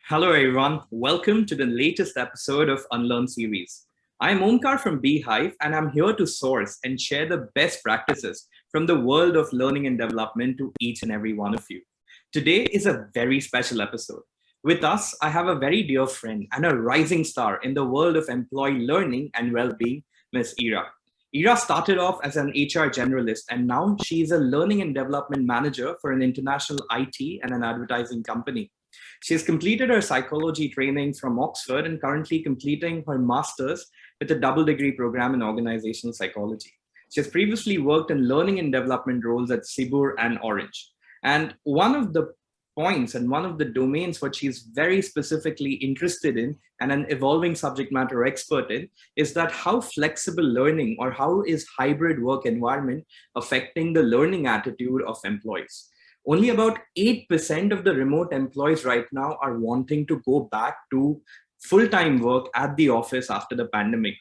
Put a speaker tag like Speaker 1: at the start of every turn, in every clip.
Speaker 1: Hello everyone, welcome to the latest episode of Unlearn series. I'm Omkar from BHyve and I'm here to source and share the best practices from the world of learning and development to each and every one of you. Today is a very special episode. With us, I have a very dear friend and a rising star in the world of employee learning and well-being, Ms. Ira. Ira started off as an HR generalist and now she is a learning and development manager for an international IT and an advertising company. She has completed her psychology training from Oxford and currently completing her master's with a double degree program in organizational psychology. She has previously worked in learning and development roles at Cibur and Orange. And one of the points and one of the domains what she's very specifically interested in and an evolving subject matter expert in is that how flexible learning or how is hybrid work environment affecting the learning attitude of employees. Only about 8% of the remote employees right now are wanting to go back to full-time work at the office after the pandemic.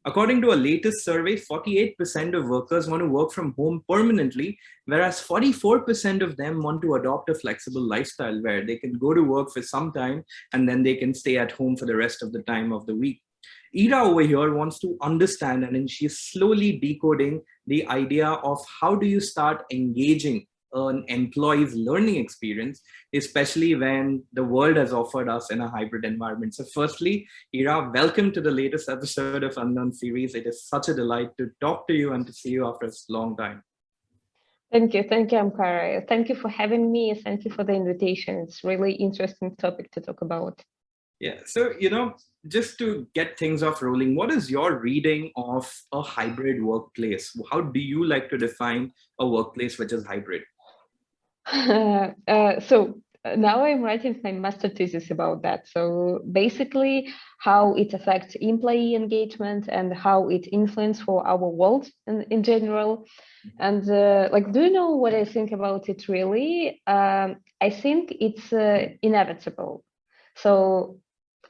Speaker 1: According to a latest survey, 48% of workers want to work from home permanently, whereas 44% of them want to adopt a flexible lifestyle where they can go to work for some time and then they can stay at home for the rest of the time of the week. Ira over here wants to understand, and she's slowly decoding the idea of how do you start engaging an employee's learning experience, especially when the world has offered us in a hybrid environment. So firstly, Ira, welcome to the latest episode of Unlearn series. It is such a delight to talk to you and to see you after a long time.
Speaker 2: Thank you, Amkar. Thank you for having me. Thank you for the invitation. It's really interesting topic to talk about.
Speaker 1: Yeah, so, just to get things off rolling, what is your reading of a hybrid workplace? How do you like to define a workplace which is hybrid?
Speaker 2: So now I'm writing my master thesis about that. So basically how it affects employee engagement and how it influences for our world in general. And do you know what I think about it really? I think it's inevitable. So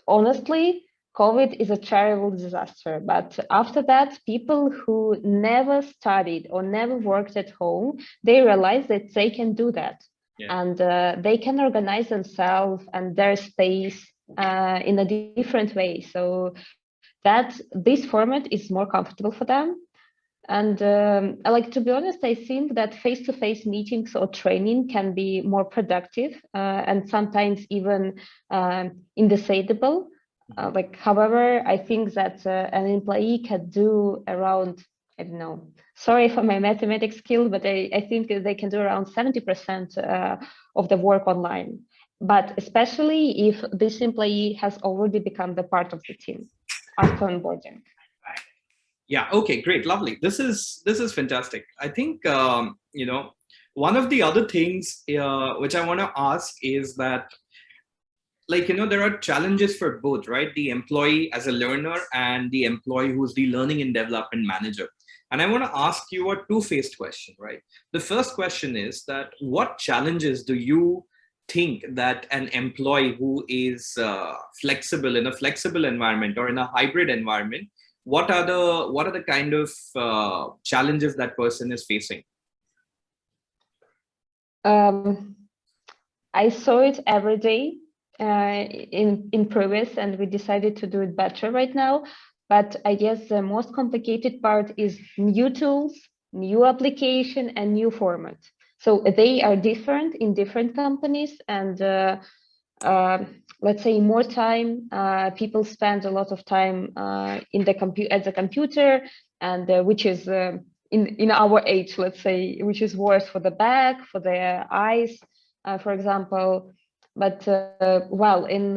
Speaker 2: honestly, COVID is a terrible disaster, but after that, people who never studied or never worked at home, they realize that they can do that. Yeah. And they can organize themselves and their space in a different way. So that this format is more comfortable for them. And to be honest, I think that face-to-face meetings or training can be more productive and sometimes even indecidable. However, I think that an employee can do around, I don't know, sorry for my mathematics skill, but I think they can do around 70% of the work online. But especially if this employee has already become the part of the team after onboarding.
Speaker 1: Yeah. Okay. Great. Lovely. This is fantastic. I think one of the other things which I want to ask is that, there are challenges for both, right? The employee as a learner and the employee who's the learning and development manager. And I want to ask you a two-faced question, right? The first question is that what challenges do you think that an employee who is flexible in a flexible environment or in a hybrid environment, what are the kind of challenges that person is facing?
Speaker 2: I saw it every day in previous, and we decided to do it better right now. But I guess the most complicated part is new tools, new application, and new format. So they are different in different companies, and let's say more time. People spend a lot of time in the at the computer, and which is in our age, let's say, which is worse for the back, for the eyes, for example. But while in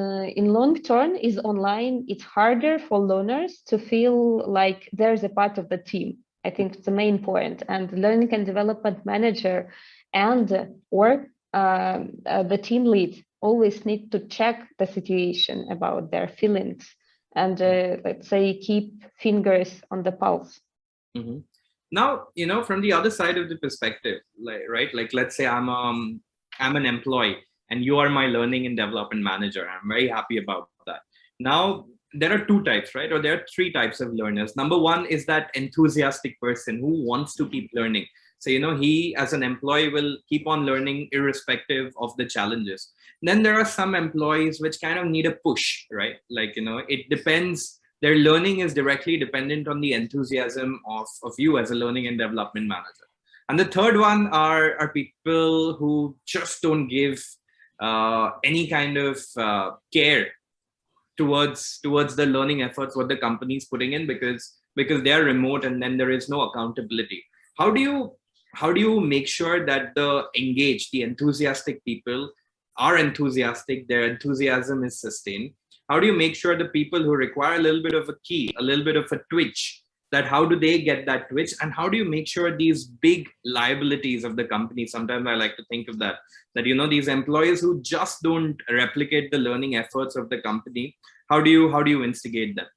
Speaker 2: long term is online, it's harder for learners to feel like there's a part of the team. I think it's the main point. And learning and development manager and or the team lead always need to check the situation about their feelings and let's say keep fingers on the pulse.
Speaker 1: Mm-hmm. Now, from the other side of the perspective, right? Let's say I'm an employee and you are my learning and development manager. I'm very happy about that. Now, there are two types, right? Or there are three types of learners. Number one is that enthusiastic person who wants to keep learning. So, he as an employee will keep on learning irrespective of the challenges. Then there are some employees which kind of need a push, right? Like, it depends. Their learning is directly dependent on the enthusiasm of you as a learning and development manager. And the third one are people who just don't give any kind of care towards the learning efforts what the company is putting in, because they are remote and then there is no accountability. How do you make sure that the enthusiastic people are enthusiastic, their enthusiasm is sustained? How do you make sure the people who require a little bit of a key, a little bit of a twitch, that how do they get that twitch? And how do you make sure these big liabilities of the company, sometimes I like to think of that these employees who just don't replicate the learning efforts of the company, how do you instigate them?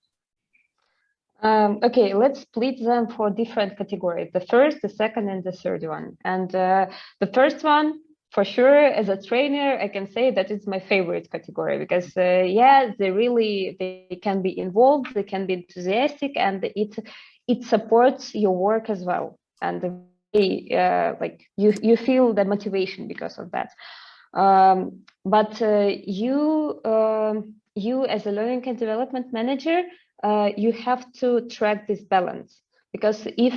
Speaker 2: Okay, let's split them for different categories. The first, the second, and the third one. And the first one, for sure, as a trainer, I can say that it's my favorite category because, they can be involved, they can be enthusiastic, and it supports your work as well. And you feel the motivation because of that. But you as a learning and development manager, you have to track this balance, because if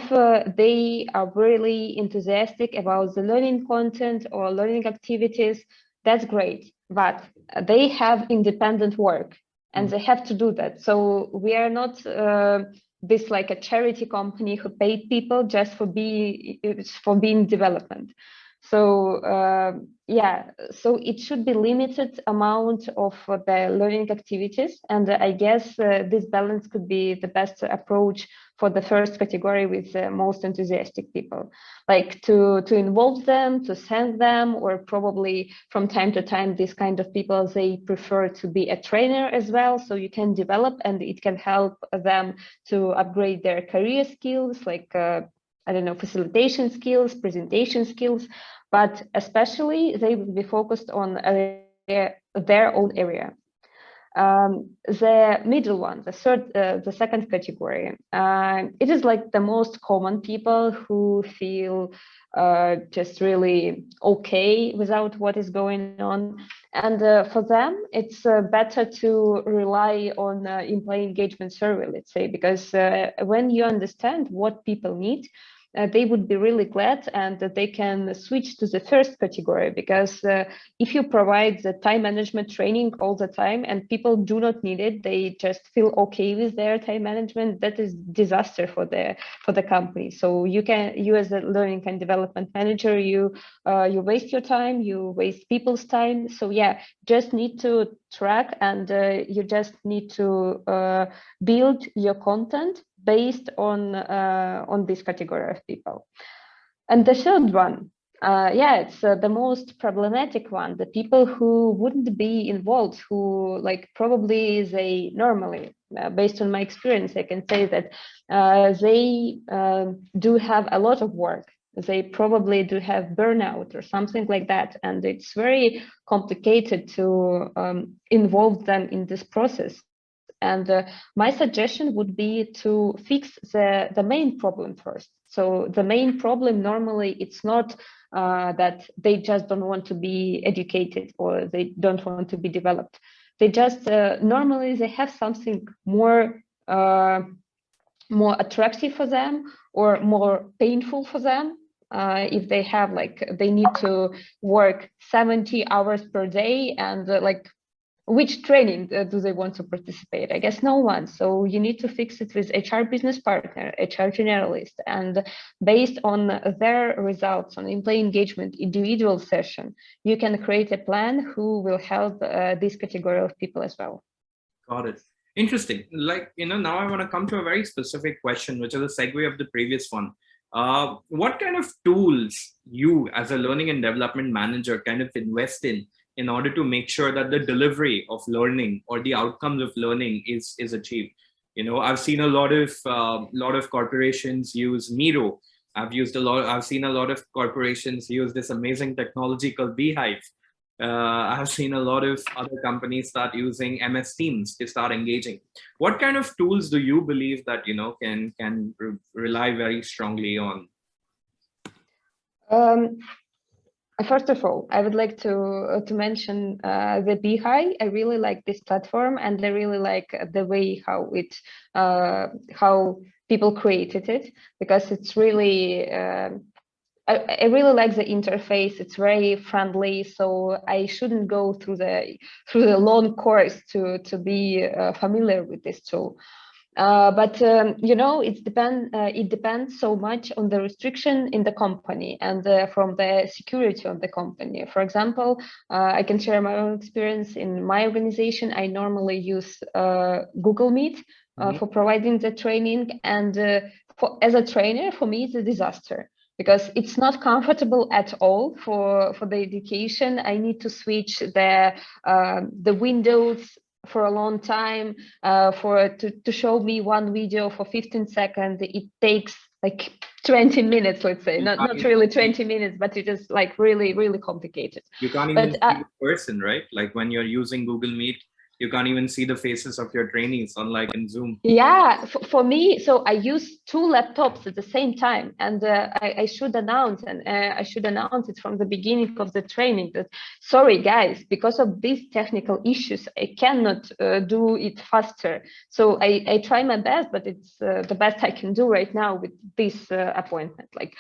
Speaker 2: they are really enthusiastic about the learning content or learning activities, that's great, but they have independent work and they have to do that. So we are not this like a charity company who paid people just for being development. So so it should be limited amount of the learning activities, and I guess this balance could be the best approach for the first category with the most enthusiastic people, like to involve them, to send them, or probably from time to time these kind of people, they prefer to be a trainer as well, so you can develop and it can help them to upgrade their career skills, like facilitation skills, presentation skills, but especially they will be focused on their own area. The middle one, the second category, it is like the most common people who feel just really okay without what is going on. And for them, it's better to rely on employee engagement survey, let's say, because when you understand what people need, they would be really glad and that they can switch to the first category, because if you provide the time management training all the time and people do not need it, they just feel okay with their time management, that is disaster for the company. So you as a learning and development manager, you waste your time, you waste people's time. So just need to track, and you just need to build your content based on this category of people. And the third one, it's the most problematic one, the people who wouldn't be involved, who probably they normally, based on my experience, I can say that they do have a lot of work. They probably do have burnout or something like that. And it's very complicated to involve them in this process. And my suggestion would be to fix the main problem first. So the main problem normally, it's not that they just don't want to be educated or they don't want to be developed. They just normally they have something more attractive for them or more painful for them. If they have they need to work 70 hours per day, and which training do they want to participate? I guess no one. So you need to fix it with HR business partner, HR generalist, and based on their results on employee engagement individual session, you can create a plan who will help this category of people as well.
Speaker 1: Got it. Interesting. Now I want to come to a very specific question, which is a segue of the previous one. What kind of tools you as a learning and development manager kind of invest in order to make sure that the delivery of learning or the outcomes of learning is achieved? I've seen a lot of corporations use Miro. I've seen a lot of corporations use this amazing technology called BHyve. I've seen a lot of other companies start using MS Teams to start engaging. What kind of tools do you believe that can rely very strongly on?
Speaker 2: First of all, I would like to mention the BHyve. I really like this platform, and I really like the way how people created it, because it's really I really like the interface. It's very friendly, so I shouldn't go through the long course to be familiar with this tool. But it depends so much on the restriction in the company and from the security of the company. For example, I can share my own experience in my organization. I normally use Google Meet for providing the training, and as a trainer, for me, it's a disaster, because it's not comfortable at all for the education. I need to switch the windows for a long time. To show me one video for 15 seconds, it takes like 20 minutes, let's say. Not really 20 minutes, but it is like really complicated.
Speaker 1: You can't even see the person, right? Like when you're using Google Meet, you can't even see the faces of your trainees, unlike in Zoom.
Speaker 2: Yeah, for me, so I use two laptops at the same time, and I should announce, and I should announce it from the beginning of the training that, sorry guys, because of these technical issues, I cannot do it faster. So I try my best, but it's the best I can do right now with this appointment. Like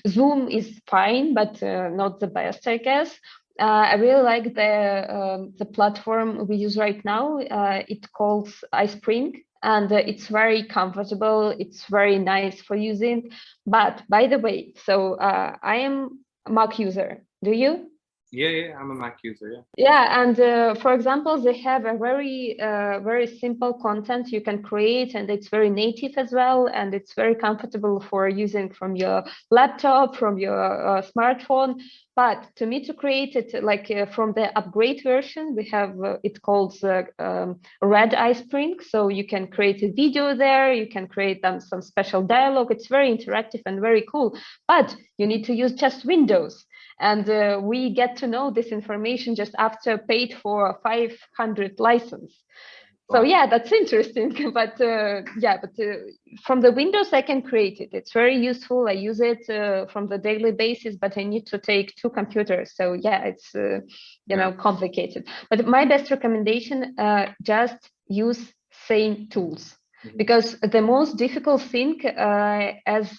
Speaker 2: Zoom is fine, but not the best, I guess. I really like the platform we use right now. It calls iSpring, and it's very comfortable. It's very nice for using. But by the way, so I am a Mac user. Do you?
Speaker 1: Yeah, I'm a Mac user. Yeah.
Speaker 2: Yeah, and for example, they have a very simple content you can create, and it's very native as well, and it's very comfortable for using from your laptop, from your smartphone. But to me, to create it like from the upgrade version, we have it called Red iSpring. So you can create a video there, you can create some special dialogue. It's very interactive and very cool, but you need to use just Windows. And we get to know this information just after paid for 500 license. So yeah, that's interesting. But from the Windows, I can create it. It's very useful. I use it from the daily basis, but I need to take two computers. So yeah, it's complicated. But my best recommendation, just use same tools, because the most difficult thing, as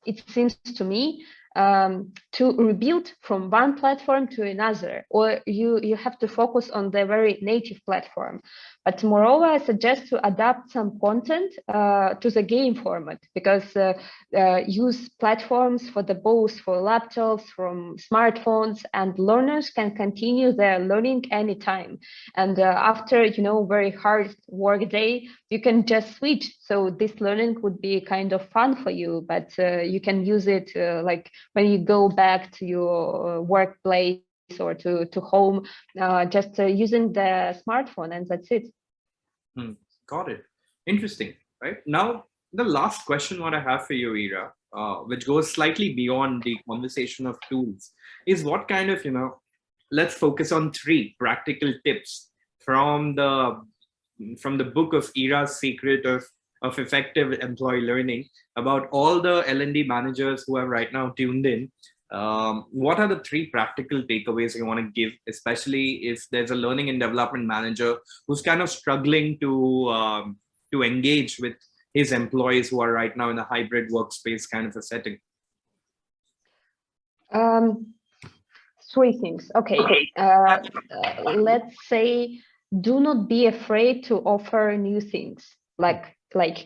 Speaker 2: it seems to me, to rebuild from one platform to another, or you have to focus on the very native platform. But moreover, I suggest to adapt some content to the game format, because use platforms for both for laptops, from smartphones, and learners can continue their learning anytime. And after very hard work day, you can just switch. So this learning would be kind of fun for you, but you can use it like when you go back to your workplace or to home, just using the smartphone, and that's it.
Speaker 1: Got it. Interesting. Right now, the last question what I have for you, Ira, which goes slightly beyond the conversation of tools, is what kind of let's focus on 3 practical tips from the book of Ira's Secret of Effective Employee Learning, about all the L&D managers who are right now tuned in. What are the 3 practical takeaways you want to give, especially if there's a learning and development manager who's kind of struggling to engage with his employees who are right now in a hybrid workspace kind of a setting?
Speaker 2: 3 things. Okay. Let's say, do not be afraid to offer new things, like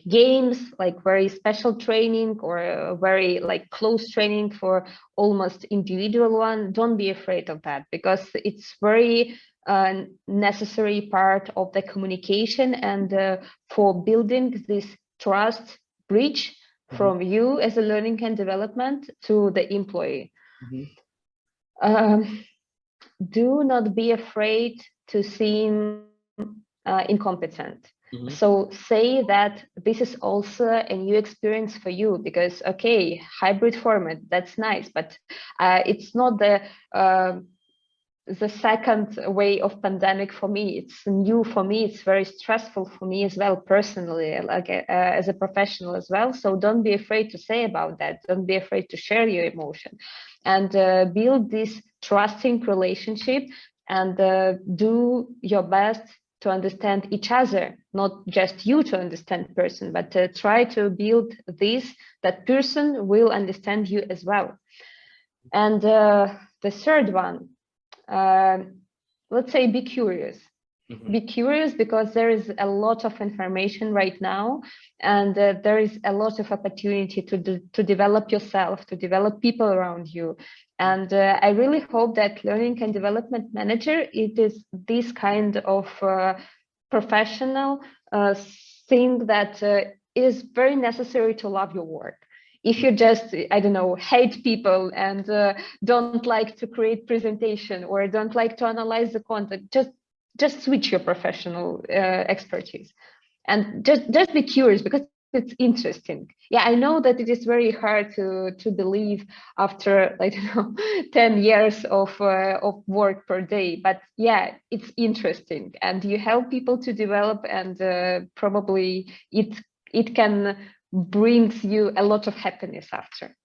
Speaker 2: games, like very special training, or a very like close training for almost individual one. Don't be afraid of that, because it's very necessary part of the communication, and for building this trust bridge from you as a learning and development to the employee. Do not be afraid to seem incompetent. So say that this is also a new experience for you, because okay, hybrid format, that's nice, but it's not the second wave of pandemic for me. It's new for me. It's very stressful for me as well, personally, like as a professional as well. So don't be afraid to say about that. Don't be afraid to share your emotion, and build this trusting relationship, and do your best to understand each other, not just you to understand person, but try to build this, that person will understand you as well. And the third one, let's say, be curious. Be curious, because there is a lot of information right now, and there is a lot of opportunity to develop yourself, to develop people around you. And I really hope that learning and development manager, it is this kind of professional thing that is very necessary to love your work. If you just, I don't know, hate people and don't like to create presentation or don't like to analyze the content, just switch your professional expertise, and just be curious, because it's interesting. Yeah, I know that it is very hard to believe after, I don't know, 10 years of work per day, but yeah, it's interesting, and you help people to develop, and probably it can brings you a lot of happiness after.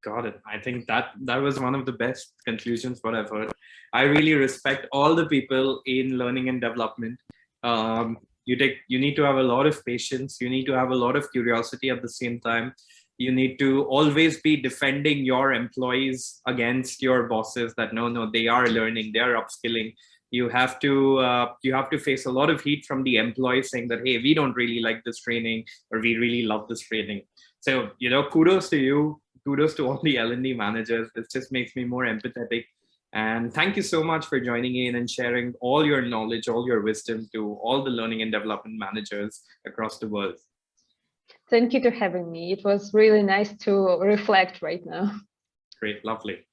Speaker 1: Got it. I think that was one of the best conclusions what I've heard. I really respect all the people in learning and development. You need to have a lot of patience. You need to have a lot of curiosity at the same time. You need to always be defending your employees against your bosses that no, they are learning, they are upskilling. You have to face a lot of heat from the employees saying that, hey, we don't really like this training, or we really love this training. So, kudos to you. Kudos to all the L&D managers. This just makes me more empathetic. And thank you so much for joining in and sharing all your knowledge, all your wisdom to all the learning and development managers across the world.
Speaker 2: Thank you for having me. It was really nice to reflect right now.
Speaker 1: Great, lovely.